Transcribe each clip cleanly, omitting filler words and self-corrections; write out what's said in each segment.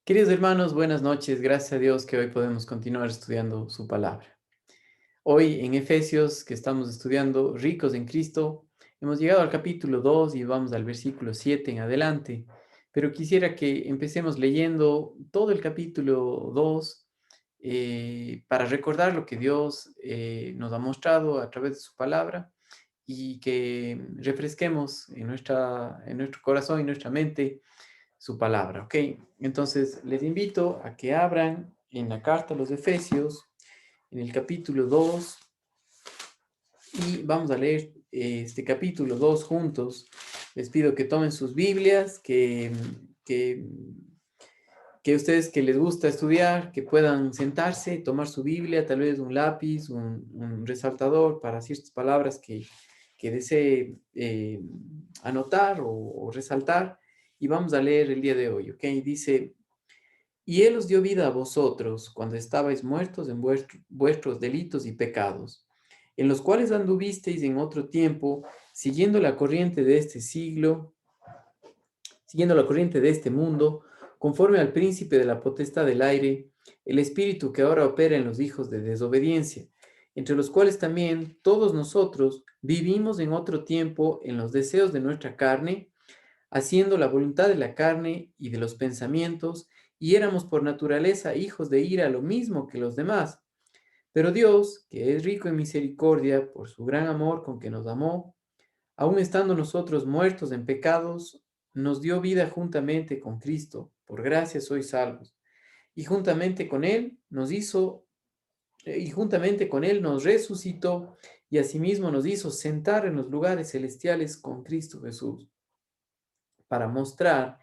Queridos hermanos, buenas noches. Gracias a Dios que hoy podemos continuar estudiando su palabra. Hoy en Efesios, que estamos estudiando Ricos en Cristo, hemos llegado al capítulo 2 y vamos al versículo 7 en adelante. Pero quisiera que empecemos leyendo todo el capítulo 2 para recordar lo que Dios nos ha mostrado a través de su palabra y que refresquemos en nuestro corazón y nuestra mente su palabra, ¿ok? Entonces, les invito a que abran en la carta a los Efesios, en el capítulo 2 y vamos a leer este capítulo 2 juntos. Les pido que tomen sus Biblias, que, que ustedes que les gusta estudiar, que puedan sentarse, tomar su Biblia, tal vez un lápiz, un resaltador para ciertas palabras que desee anotar o resaltar. Y vamos a leer el día de hoy, ¿ok? Dice, y Él os dio vida a vosotros cuando estabais muertos en vuestros delitos y pecados, en los cuales anduvisteis en otro tiempo, siguiendo la corriente de este siglo, siguiendo la corriente de este mundo, conforme al príncipe de la potestad del aire, el espíritu que ahora opera en los hijos de desobediencia, entre los cuales también todos nosotros vivimos en otro tiempo en los deseos de nuestra carne, haciendo la voluntad de la carne y de los pensamientos, y éramos por naturaleza hijos de ira lo mismo que los demás. Pero Dios, que es rico en misericordia, por su gran amor con que nos amó, aun estando nosotros muertos en pecados, nos dio vida juntamente con Cristo. Por gracia sois salvos. Y juntamente con Él y juntamente con Él nos resucitó y asimismo nos hizo sentar en los lugares celestiales con Cristo Jesús, para mostrar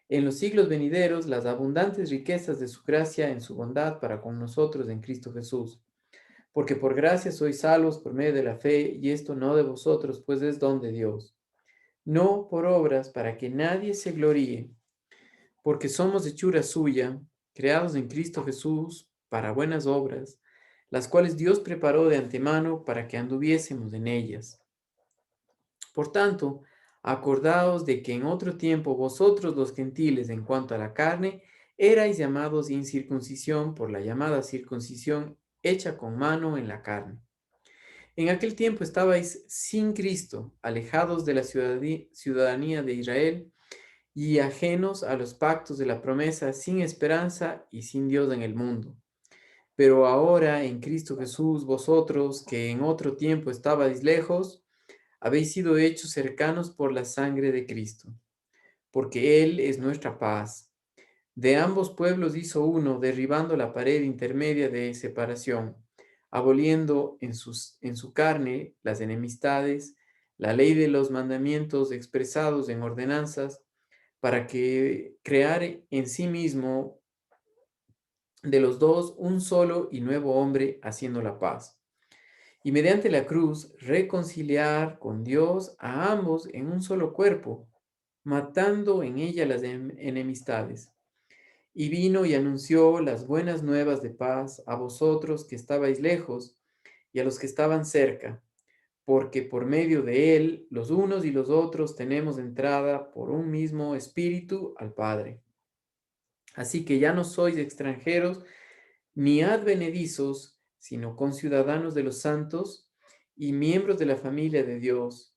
en los siglos venideros las abundantes riquezas de su gracia en su bondad para con nosotros en Cristo Jesús. Porque por gracia sois salvos por medio de la fe, y esto no de vosotros, pues es don de Dios, no por obras para que nadie se gloríe, porque somos hechura suya, creados en Cristo Jesús para buenas obras, las cuales Dios preparó de antemano para que anduviésemos en ellas. Por tanto, acordaos de que en otro tiempo vosotros los gentiles en cuanto a la carne erais llamados incircuncisión por la llamada circuncisión hecha con mano en la carne. En aquel tiempo estabais sin Cristo, alejados de la ciudadanía de Israel y ajenos a los pactos de la promesa, sin esperanza y sin Dios en el mundo. Pero ahora en Cristo Jesús, vosotros que en otro tiempo estabais lejos, habéis sido hechos cercanos por la sangre de Cristo, porque Él es nuestra paz. De ambos pueblos hizo uno, derribando la pared intermedia de separación, aboliendo en su carne las enemistades, la ley de los mandamientos expresados en ordenanzas, para que creare en sí mismo de los dos un solo y nuevo hombre, haciendo la paz, y mediante la cruz reconciliar con Dios a ambos en un solo cuerpo, matando en ella las enemistades. Y vino y anunció las buenas nuevas de paz a vosotros que estabais lejos y a los que estaban cerca, porque por medio de él los unos y los otros tenemos entrada por un mismo espíritu al Padre. Así que ya no sois extranjeros ni advenedizos, sino conciudadanos de los santos y miembros de la familia de Dios,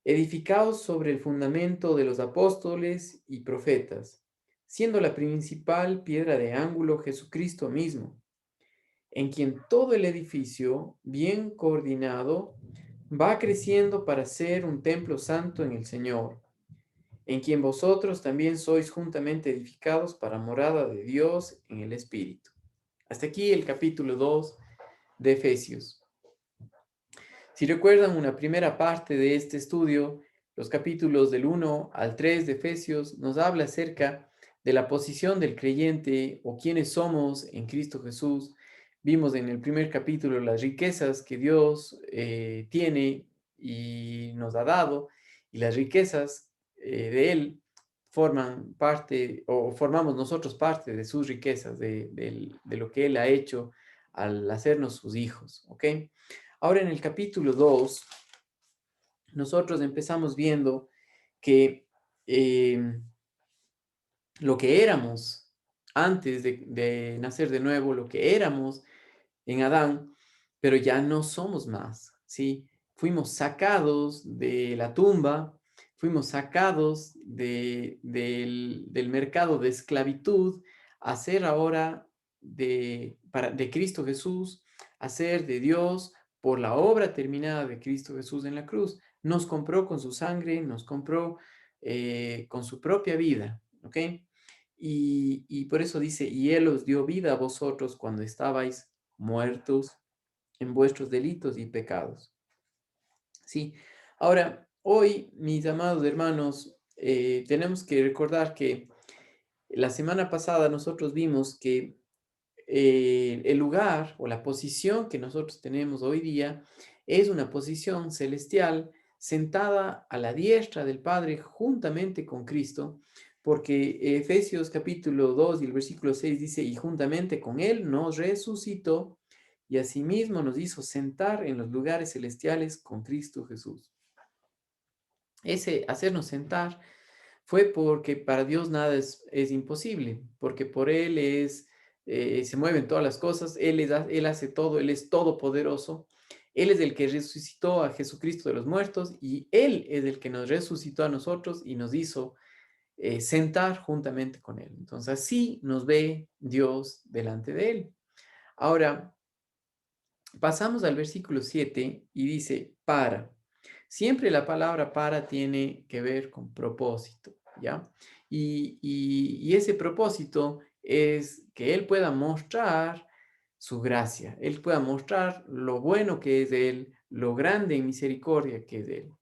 edificados sobre el fundamento de los apóstoles y profetas, siendo la principal piedra de ángulo Jesucristo mismo, en quien todo el edificio, bien coordinado, va creciendo para ser un templo santo en el Señor, en quien vosotros también sois juntamente edificados para morada de Dios en el Espíritu. Hasta aquí el capítulo 2 de Efesios. Si recuerdan una primera parte de este estudio, los capítulos del 1 al 3 de Efesios nos habla acerca de la posición del creyente o quiénes somos en Cristo Jesús. Vimos en el primer capítulo las riquezas que Dios tiene y nos ha dado, y las riquezas de Él forman parte o formamos nosotros parte de sus riquezas, de lo que Él ha hecho al hacernos sus hijos, ¿ok? Ahora en el capítulo 2 nosotros empezamos viendo que eh, lo que éramos antes de nacer de nuevo, lo que éramos en Adán, pero ya no somos más, ¿sí? Fuimos sacados de la tumba, fuimos sacados del mercado de esclavitud a ser ahora de Cristo Jesús, a ser de Dios por la obra terminada de Cristo Jesús en la cruz. Nos compró con su sangre, nos compró con su propia vida, ¿ok? Y por eso dice, y Él os dio vida a vosotros cuando estabais muertos en vuestros delitos y pecados. Sí. Ahora, hoy, mis amados hermanos, tenemos que recordar que la semana pasada nosotros vimos que el lugar o la posición que nosotros tenemos hoy día es una posición celestial sentada a la diestra del Padre juntamente con Cristo, porque Efesios capítulo 2 y el versículo 6 dice, y juntamente con Él nos resucitó y asimismo nos hizo sentar en los lugares celestiales con Cristo Jesús. Ese hacernos sentar fue porque para Dios nada es imposible, porque por Él se mueven todas las cosas, Él hace todo, Él es todopoderoso, Él es el que resucitó a Jesucristo de los muertos y Él es el que nos resucitó a nosotros y nos hizo sentar juntamente con Él. Entonces así nos ve Dios delante de Él. Ahora, pasamos al versículo 7 y dice, para. Siempre la palabra para tiene que ver con propósito, ¿ya? Y ese propósito es que Él pueda mostrar su gracia, Él pueda mostrar lo bueno que es de Él, lo grande en misericordia que es de Él.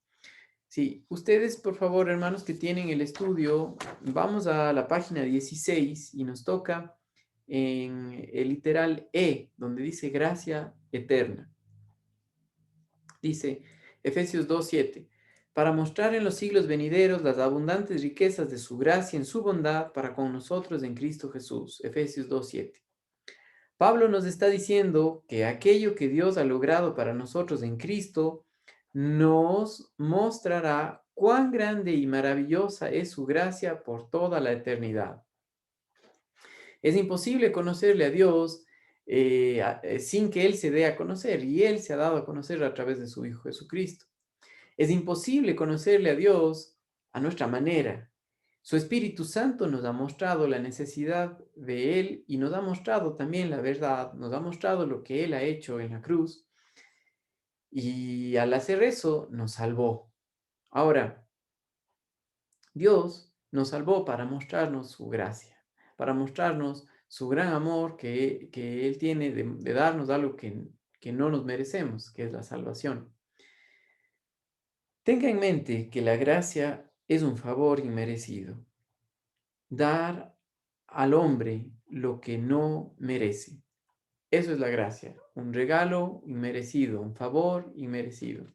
Sí, ustedes, por favor, hermanos que tienen el estudio, vamos a la página 16 y nos toca en el literal E, donde dice gracia eterna. Dice Efesios 2:7, para mostrar en los siglos venideros las abundantes riquezas de su gracia en su bondad para con nosotros en Cristo Jesús. Efesios 2:7. Pablo nos está diciendo que aquello que Dios ha logrado para nosotros en Cristo nos mostrará cuán grande y maravillosa es su gracia por toda la eternidad. Es imposible conocerle a Dios sin que Él se dé a conocer, y Él se ha dado a conocer a través de su Hijo Jesucristo. Es imposible conocerle a Dios a nuestra manera. Su Espíritu Santo nos ha mostrado la necesidad de Él y nos ha mostrado también la verdad, nos ha mostrado lo que Él ha hecho en la cruz y al hacer eso nos salvó. Ahora, Dios nos salvó para mostrarnos su gracia, para mostrarnos su gran amor que Él tiene de darnos algo que no nos merecemos, que es la salvación. Tenga en mente que la gracia es un favor inmerecido. Dar al hombre lo que no merece. Eso es la gracia, un regalo inmerecido, un favor inmerecido.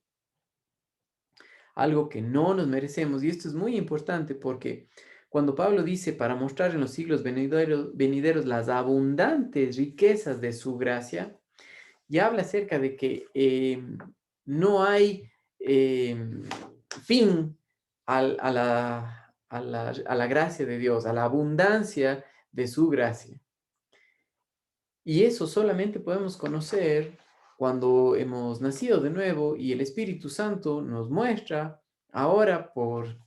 Algo que no nos merecemos. Y esto es muy importante porque cuando Pablo dice para mostrar en los siglos venideros las abundantes riquezas de su gracia, ya habla acerca de que no hay fin a la gracia de Dios, a la abundancia de su gracia. Y eso solamente podemos conocer cuando hemos nacido de nuevo y el Espíritu Santo nos muestra ahora por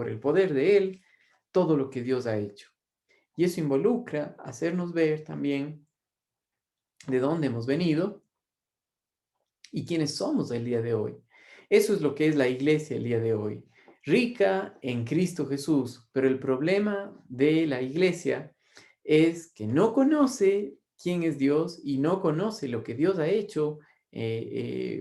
el poder de Él todo lo que Dios ha hecho. Y eso involucra hacernos ver también de dónde hemos venido y quiénes somos el día de hoy. Eso es lo que es la iglesia el día de hoy, rica en Cristo Jesús, pero el problema de la iglesia es que no conoce quién es Dios y no conoce lo que Dios ha hecho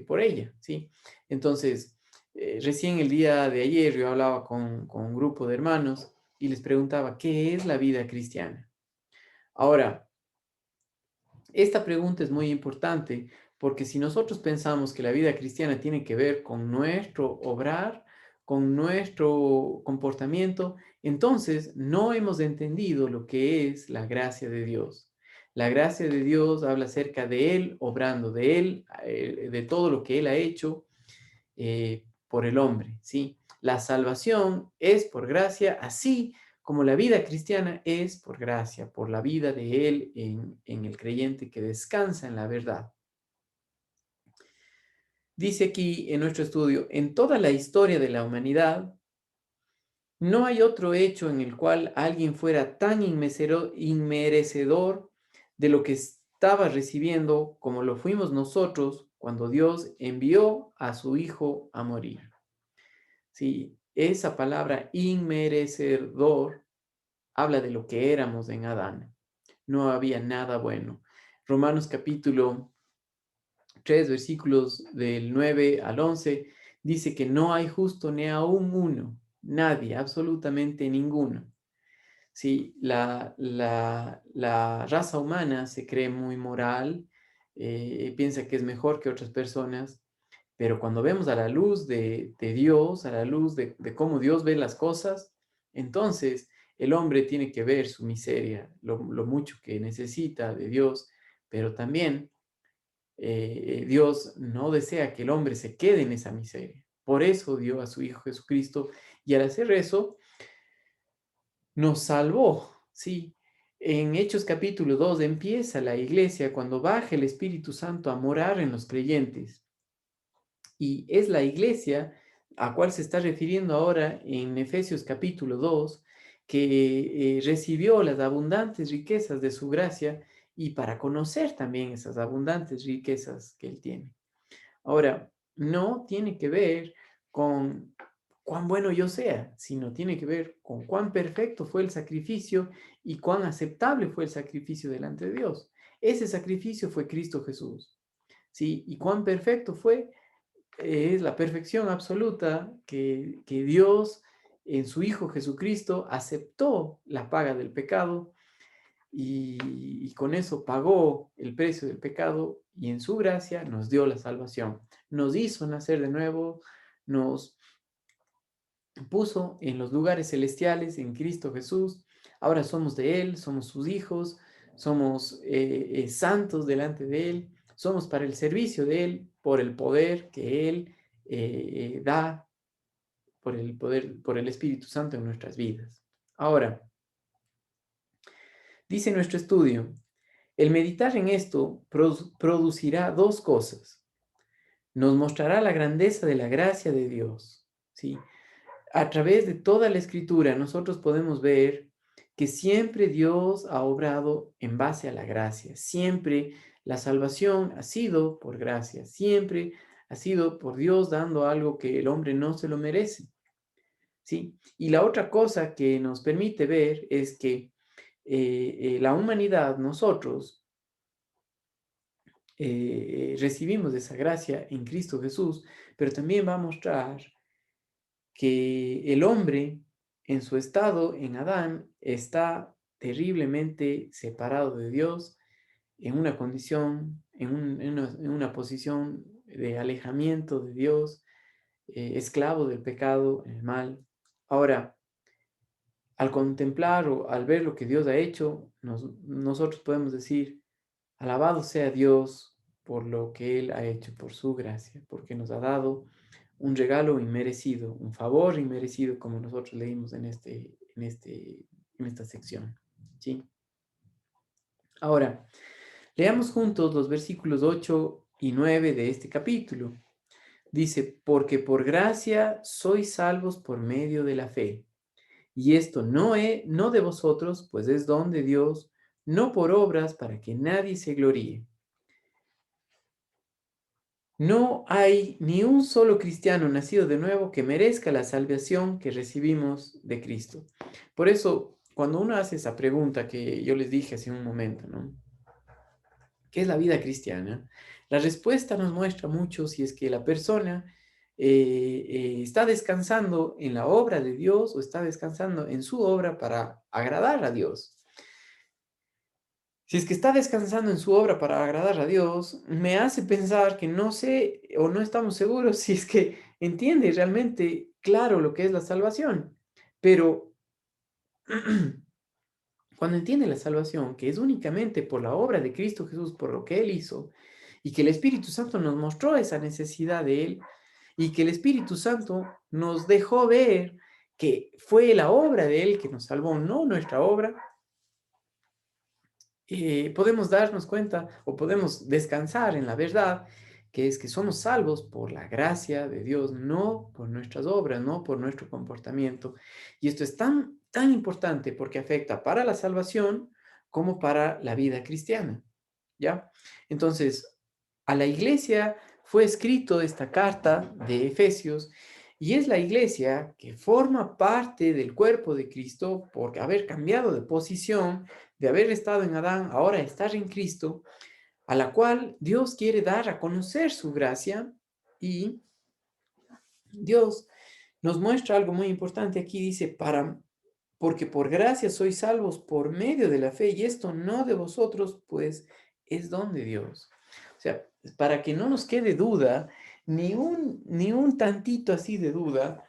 por ella, ¿sí? Entonces, recién el día de ayer yo hablaba con un grupo de hermanos y les preguntaba, ¿qué es la vida cristiana? Ahora, esta pregunta es muy importante porque si nosotros pensamos que la vida cristiana tiene que ver con nuestro obrar, con nuestro comportamiento, entonces no hemos entendido lo que es la gracia de Dios. La gracia de Dios habla acerca de Él, obrando de Él, de todo lo que Él ha hecho por el hombre, ¿sí? La salvación es por gracia, así como la vida cristiana es por gracia, por la vida de Él en el creyente que descansa en la verdad. Dice aquí en nuestro estudio, en toda la historia de la humanidad, no hay otro hecho en el cual alguien fuera tan inmerecedor de lo que estaba recibiendo como lo fuimos nosotros cuando Dios envió a su Hijo a morir. Sí, esa palabra inmerecedor habla de lo que éramos en Adán. No había nada bueno. Romanos capítulo 3, versículos del 9 al 11, dice que no hay justo ni aún uno, nadie, absolutamente ninguno. Sí, la raza humana se cree muy moral, piensa que es mejor que otras personas, pero cuando vemos a la luz de Dios, a la luz de cómo Dios ve las cosas, entonces el hombre tiene que ver su miseria, lo mucho que necesita de Dios, pero también Dios no desea que el hombre se quede en esa miseria. Por eso dio a su Hijo Jesucristo y al hacer eso nos salvó, ¿sí? En Hechos capítulo 2 empieza la iglesia cuando baja el Espíritu Santo a morar en los creyentes. Y es la iglesia a cual se está refiriendo ahora en Efesios capítulo 2, que recibió las abundantes riquezas de su gracia y para conocer también esas abundantes riquezas que él tiene. Ahora, no tiene que ver con cuán bueno yo sea, sino tiene que ver con cuán perfecto fue el sacrificio y cuán aceptable fue el sacrificio delante de Dios. Ese sacrificio fue Cristo Jesús, ¿sí? Y cuán perfecto fue, es la perfección absoluta que Dios en su Hijo Jesucristo aceptó la paga del pecado y con eso pagó el precio del pecado y en su gracia nos dio la salvación. Nos hizo nacer de nuevo, nos puso en los lugares celestiales en Cristo Jesús. Ahora somos de Él, somos sus hijos, somos santos delante de Él, somos para el servicio de Él por el poder que Él da, por el poder, por el Espíritu Santo en nuestras vidas. Ahora, dice nuestro estudio, el meditar en esto producirá dos cosas. Nos mostrará la grandeza de la gracia de Dios, ¿sí? A través de toda la escritura nosotros podemos ver que siempre Dios ha obrado en base a la gracia. Siempre la salvación ha sido por gracia. Siempre ha sido por Dios dando algo que el hombre no se lo merece, ¿sí? Y la otra cosa que nos permite ver es que la humanidad, nosotros, recibimos esa gracia en Cristo Jesús, pero también va a mostrar que el hombre en su estado, en Adán, está terriblemente separado de Dios, en una condición, en una posición de alejamiento de Dios, esclavo del pecado, el mal. Ahora, al contemplar o al ver lo que Dios ha hecho, nosotros podemos decir, alabado sea Dios por lo que Él ha hecho, por su gracia, porque nos ha dado un regalo inmerecido, un favor inmerecido, como nosotros leímos en esta sección. ¿Sí? Ahora, leamos juntos los versículos 8 y 9 de este capítulo. Dice, porque por gracia sois salvos por medio de la fe. Y esto no de vosotros, pues es don de Dios, no por obras para que nadie se gloríe. No hay ni un solo cristiano nacido de nuevo que merezca la salvación que recibimos de Cristo. Por eso, cuando uno hace esa pregunta que yo les dije hace un momento, ¿no? ¿Qué es la vida cristiana? La respuesta nos muestra mucho si es que la persona está descansando en la obra de Dios o está descansando en su obra para agradar a Dios. Si es que está descansando en su obra para agradar a Dios, me hace pensar que no sé o no estamos seguros si es que entiende realmente claro lo que es la salvación. Pero cuando entiende la salvación, que es únicamente por la obra de Cristo Jesús, por lo que Él hizo, y que el Espíritu Santo nos mostró esa necesidad de Él, y que el Espíritu Santo nos dejó ver que fue la obra de Él que nos salvó, no nuestra obra, podemos darnos cuenta o podemos descansar en la verdad, que es que somos salvos por la gracia de Dios, no por nuestras obras, no por nuestro comportamiento. Y esto es tan importante porque afecta para la salvación como para la vida cristiana, ¿ya? Entonces, a la iglesia fue escrito esta carta de Efesios y es la iglesia que forma parte del cuerpo de Cristo por haber cambiado de posición, de haber estado en Adán, ahora estar en Cristo, a la cual Dios quiere dar a conocer su gracia y Dios nos muestra algo muy importante aquí, dice, porque por gracia sois salvos por medio de la fe y esto no de vosotros, pues es don de Dios. O sea, para que no nos quede duda, ni un tantito así de duda,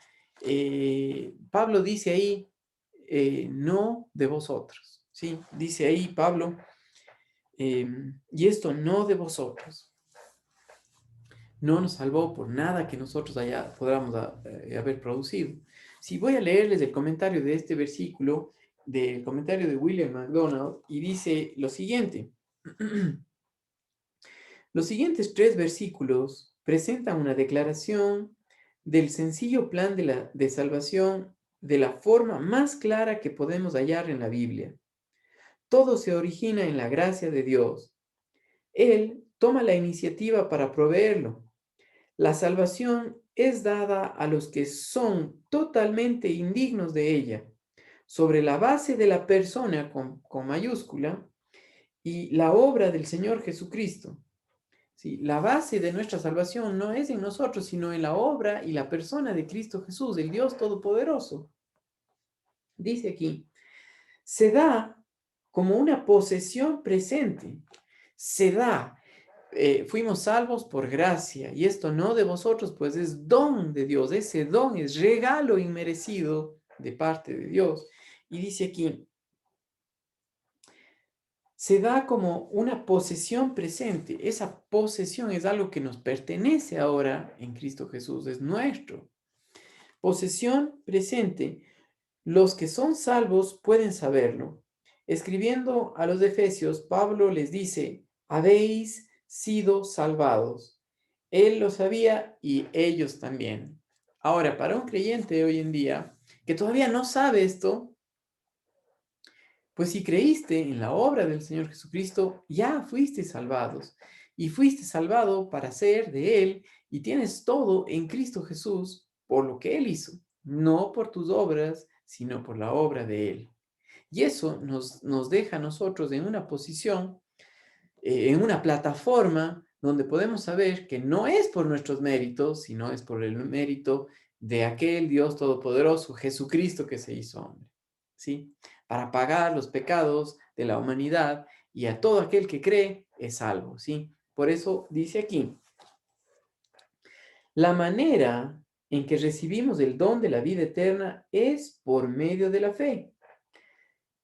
Pablo dice ahí, no de vosotros, ¿sí? Dice ahí Pablo, y esto no de vosotros. No nos salvó por nada que nosotros podamos haber producido. Si voy a leerles el comentario de este versículo, del comentario de William MacDonald, y dice lo siguiente. Los siguientes 3 versículos presentan una declaración del sencillo plan de salvación de la forma más clara que podemos hallar en la Biblia. Todo se origina en la gracia de Dios. Él toma la iniciativa para proveerlo. La salvación es dada a los que son totalmente indignos de ella, sobre la base de la persona con mayúscula y la obra del Señor Jesucristo. ¿Sí? La base de nuestra salvación no es en nosotros, sino en la obra y la persona de Cristo Jesús, el Dios Todopoderoso. Dice aquí, se da como una posesión presente, se da. Fuimos salvos por gracia, y esto no de vosotros, pues es don de Dios, ese don es regalo inmerecido de parte de Dios. Y dice aquí, se da como una posesión presente, esa posesión es algo que nos pertenece ahora en Cristo Jesús, es nuestro. Posesión presente, los que son salvos pueden saberlo. Escribiendo a los Efesios, Pablo les dice, habéis sido salvados. Él lo sabía y ellos también. Ahora, para un creyente hoy en día que todavía no sabe esto, pues si creíste en la obra del Señor Jesucristo, ya fuiste salvados. Y fuiste salvado para ser de Él y tienes todo en Cristo Jesús por lo que Él hizo, no por tus obras, sino por la obra de Él. Y eso nos deja a nosotros en una posición, en una plataforma donde podemos saber que no es por nuestros méritos, sino es por el mérito de aquel Dios todopoderoso, Jesucristo que se hizo hombre, ¿sí? Para pagar los pecados de la humanidad y a todo aquel que cree es salvo, ¿sí? Por eso dice aquí, la manera en que recibimos el don de la vida eterna es por medio de la fe.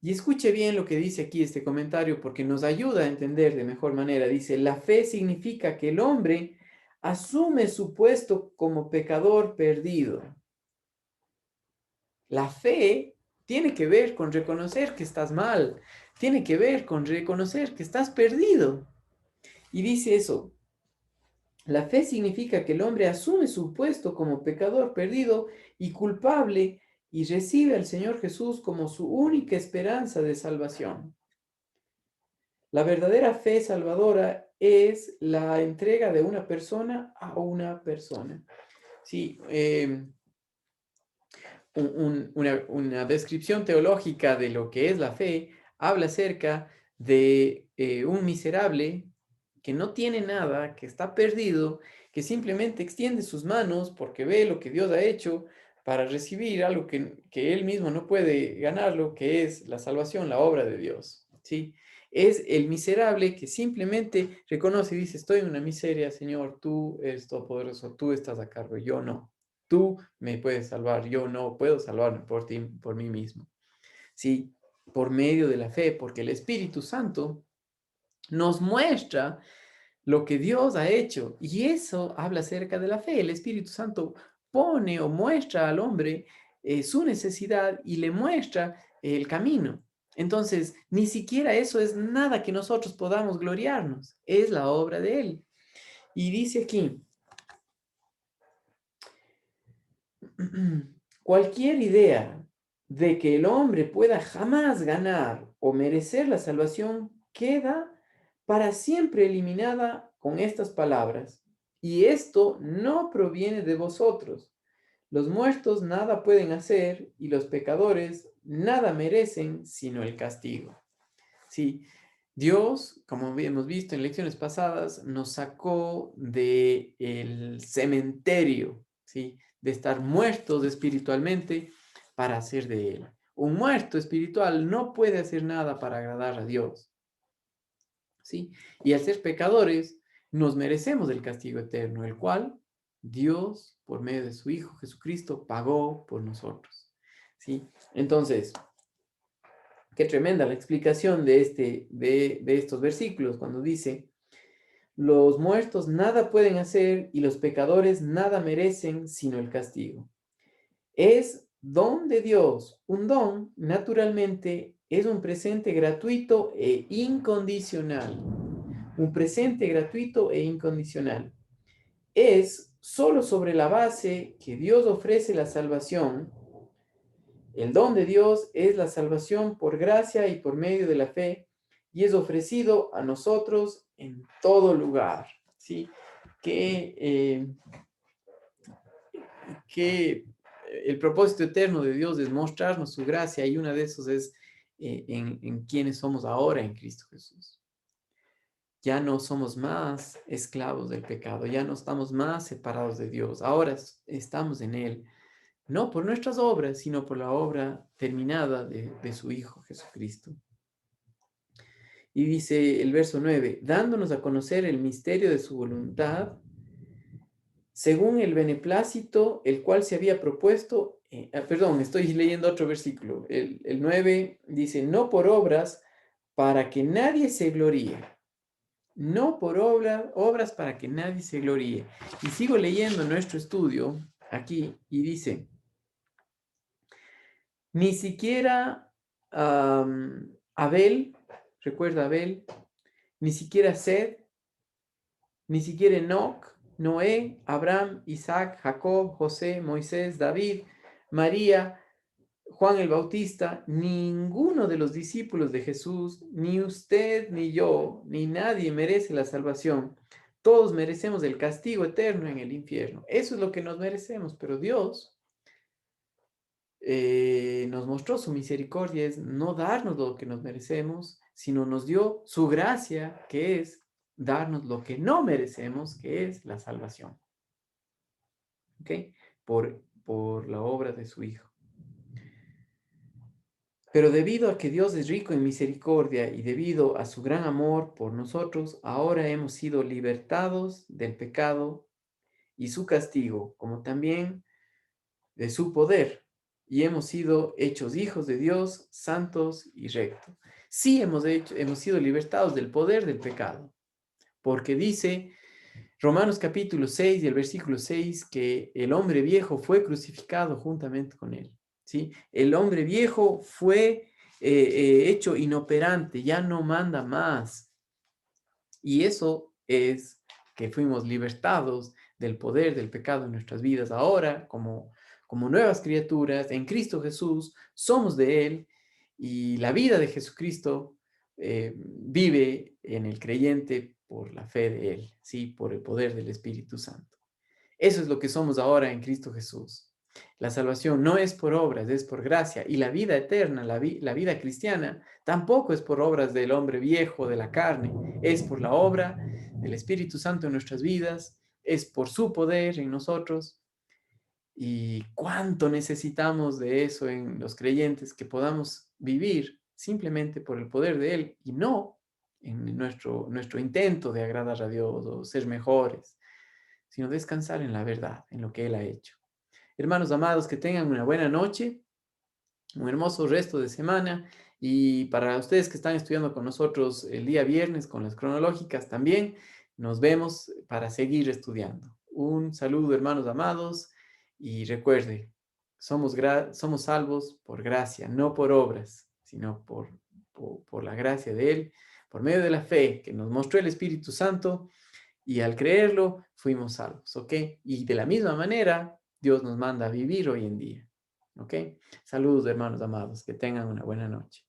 Y escuche bien lo que dice aquí este comentario porque nos ayuda a entender de mejor manera. Dice, la fe significa que el hombre asume su puesto como pecador perdido. La fe tiene que ver con reconocer que estás mal, tiene que ver con reconocer que estás perdido. Y dice eso, la fe significa que el hombre asume su puesto como pecador perdido y culpable y recibe al Señor Jesús como su única esperanza de salvación. La verdadera fe salvadora es la entrega de una persona a una persona. Sí, una descripción teológica de lo que es la fe habla acerca de un miserable que no tiene nada, que está perdido, que simplemente extiende sus manos porque ve lo que Dios ha hecho para recibir algo que él mismo no puede ganarlo, que es la salvación, la obra de Dios. ¿Sí? Es el miserable que simplemente reconoce y dice, estoy en una miseria, Señor, tú eres todopoderoso, tú estás a cargo, yo no. Tú me puedes salvar, yo no puedo salvarme por ti, por mí mismo. Sí, por medio de la fe, porque el Espíritu Santo nos muestra lo que Dios ha hecho y eso habla acerca de la fe. El Espíritu Santo pone o muestra al hombre su necesidad y le muestra el camino. Entonces, ni siquiera eso es nada que nosotros podamos gloriarnos, es la obra de Él. Y dice aquí, cualquier idea de que el hombre pueda jamás ganar o merecer la salvación queda para siempre eliminada con estas palabras. Y esto no proviene de vosotros. Los muertos nada pueden hacer y los pecadores nada merecen sino el castigo. Sí, Dios, como hemos visto en lecciones pasadas, nos sacó del cementerio, ¿sí? De estar muertos espiritualmente para hacer de Él. Un muerto espiritual no puede hacer nada para agradar a Dios, ¿sí? Y al ser pecadores, nos merecemos el castigo eterno, el cual Dios, por medio de su Hijo Jesucristo, pagó por nosotros, ¿sí? Entonces, qué tremenda la explicación de estos versículos cuando dice, los muertos nada pueden hacer y los pecadores nada merecen sino el castigo. Es don de Dios. Un don, naturalmente, es un presente gratuito e incondicional. Un presente gratuito e incondicional. Es solo sobre la base que Dios ofrece la salvación. El don de Dios es la salvación por gracia y por medio de la fe y es ofrecido a nosotros en todo lugar. ¿Sí? Que, eh, que el propósito eterno de Dios es mostrarnos su gracia y una de esos es en quienes somos ahora en Cristo Jesús. Ya no somos más esclavos del pecado, ya no estamos más separados de Dios, ahora estamos en Él. No por nuestras obras, sino por la obra terminada de su Hijo Jesucristo. Y dice el verso 9, dándonos a conocer el misterio de su voluntad, según el beneplácito, el cual se había propuesto, perdón, estoy leyendo otro versículo, el 9 dice, no por obras para que nadie se gloríe, no por obras para que nadie se gloríe. Y sigo leyendo nuestro estudio aquí y dice, ni siquiera Abel, recuerda Abel, ni siquiera Sed, ni siquiera Enoch, Noé, Abraham, Isaac, Jacob, José, Moisés, David, María, Juan el Bautista, ninguno de los discípulos de Jesús, ni usted, ni yo, ni nadie merece la salvación. Todos merecemos el castigo eterno en el infierno. Eso es lo que nos merecemos, pero Dios nos mostró su misericordia, es no darnos lo que nos merecemos, sino nos dio su gracia, que es darnos lo que no merecemos, que es la salvación. ¿Ok? Por la obra de su Hijo. Pero debido a que Dios es rico en misericordia y debido a su gran amor por nosotros, ahora hemos sido libertados del pecado y su castigo, como también de su poder, y hemos sido hechos hijos de Dios, santos y rectos. Sí hemos sido libertados del poder del pecado, porque dice Romanos capítulo 6 y el versículo 6 que el hombre viejo fue crucificado juntamente con él. ¿Sí? El hombre viejo fue hecho inoperante, ya no manda más. Y eso es que fuimos libertados del poder del pecado en nuestras vidas. Ahora, como nuevas criaturas en Cristo Jesús, somos de Él y la vida de Jesucristo vive en el creyente por la fe de Él, ¿sí? Por el poder del Espíritu Santo. Eso es lo que somos ahora en Cristo Jesús. La salvación no es por obras, es por gracia. Y la vida eterna, la vida cristiana, tampoco es por obras del hombre viejo, de la carne. Es por la obra del Espíritu Santo en nuestras vidas, es por su poder en nosotros. Y cuánto necesitamos de eso en los creyentes, que podamos vivir simplemente por el poder de Él y no en nuestro intento de agradar a Dios o ser mejores, sino descansar en la verdad, en lo que Él ha hecho. Hermanos amados, que tengan una buena noche, un hermoso resto de semana y para ustedes que están estudiando con nosotros el día viernes con las cronológicas también, nos vemos para seguir estudiando. Un saludo, hermanos amados, y recuerde, Somos salvos por gracia, no por obras, sino por la gracia de Él, por medio de la fe que nos mostró el Espíritu Santo y al creerlo fuimos salvos, ¿ok? Y de la misma manera, Dios nos manda a vivir hoy en día, ¿ok? Saludos, hermanos amados, que tengan una buena noche.